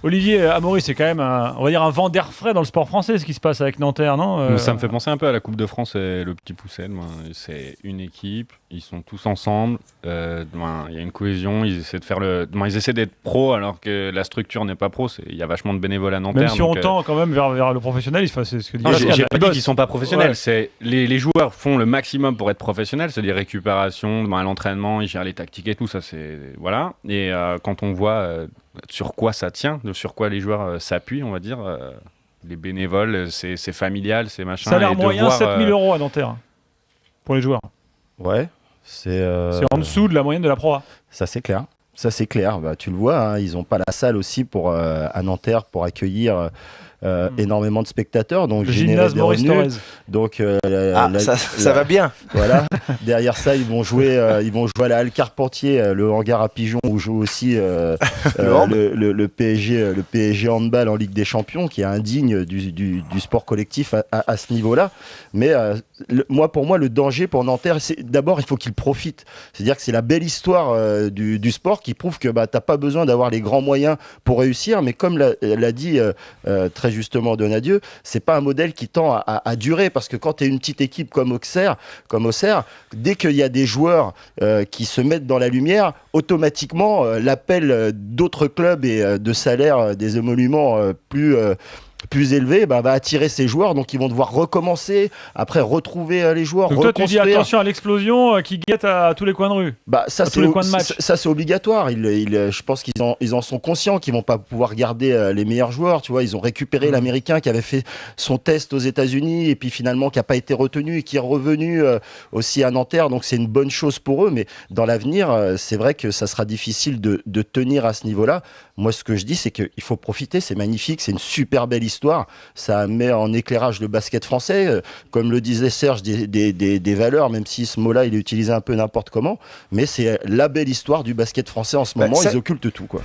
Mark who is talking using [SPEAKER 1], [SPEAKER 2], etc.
[SPEAKER 1] Olivier Amaury, c'est quand même on va dire un vent d'air frais dans le sport français, ce qui se passe avec Nanterre, non
[SPEAKER 2] Ça me fait penser un peu à la Coupe de France et le Petit Poucet. C'est une équipe, ils sont tous ensemble, il y a une cohésion, ils essaient de faire ils essaient d'être pros alors que la structure n'est pas pro. Il y a vachement de bénévoles à Nanterre.
[SPEAKER 1] Même si on tend quand même vers le professionnalisme, c'est ce que dit
[SPEAKER 2] Pascal. J'ai pas dit qu'ils ne sont pas professionnels.
[SPEAKER 1] Ouais.
[SPEAKER 2] C'est les joueurs font le maximum pour être professionnels, c'est-à-dire récupération, à l'entraînement, ils gèrent les tactiques et tout ça. Voilà. Et quand on voit sur quoi ça tient, sur quoi les joueurs s'appuient, on va dire, les bénévoles, c'est familial, c'est machin.
[SPEAKER 1] Salaire moyen, 7 000 € à Nanterre pour les joueurs.
[SPEAKER 3] Ouais. C'est
[SPEAKER 1] en dessous de la moyenne de la Pro A.
[SPEAKER 3] Ça, c'est clair. Ça, c'est clair. Bah, tu le vois, hein, ils n'ont pas la salle aussi à Nanterre pour accueillir énormément de spectateurs. Donc,
[SPEAKER 1] le gymnase Maurice Thorez.
[SPEAKER 3] Donc,
[SPEAKER 4] ça va bien.
[SPEAKER 3] Voilà. Derrière ça, ils vont jouer à la Halle Carpentier, le hangar à pigeons, où joue aussi le PSG handball en Ligue des Champions, qui est indigne du sport collectif à ce niveau-là. Mais pour moi, le danger pour Nanterre, c'est d'abord, il faut qu'ils profitent. C'est-à-dire que c'est la belle histoire du sport qui prouve que t'as pas besoin d'avoir les grands moyens pour réussir. Mais comme l'a dit très justement Donadieu, c'est pas un modèle qui tend à durer, parce que quand tu es une petite équipe comme Auxerre, dès qu'il y a des joueurs qui se mettent dans la lumière, automatiquement l'appel d'autres clubs et de salaires des émoluments plus élevé, va attirer ces joueurs, donc ils vont devoir recommencer, après retrouver les joueurs,
[SPEAKER 1] donc toi tu dis attention à l'explosion qui guette à tous les coins de rue, tous les coins de match.
[SPEAKER 3] Ça c'est obligatoire, je pense qu'ils en sont conscients qu'ils vont pas pouvoir garder les meilleurs joueurs, tu vois, ils ont récupéré l'Américain qui avait fait son test aux États-Unis et puis finalement qui a pas été retenu et qui est revenu aussi à Nanterre, donc c'est une bonne chose pour eux, mais dans l'avenir c'est vrai que ça sera difficile de tenir à ce niveau-là. Moi ce que je dis c'est qu'il faut profiter, c'est magnifique, c'est une super belle histoire, ça met en éclairage le basket français, comme le disait Serge, des valeurs, même si ce mot-là il est utilisé un peu n'importe comment, mais c'est la belle histoire du basket français en ce moment, ils occultent tout, quoi.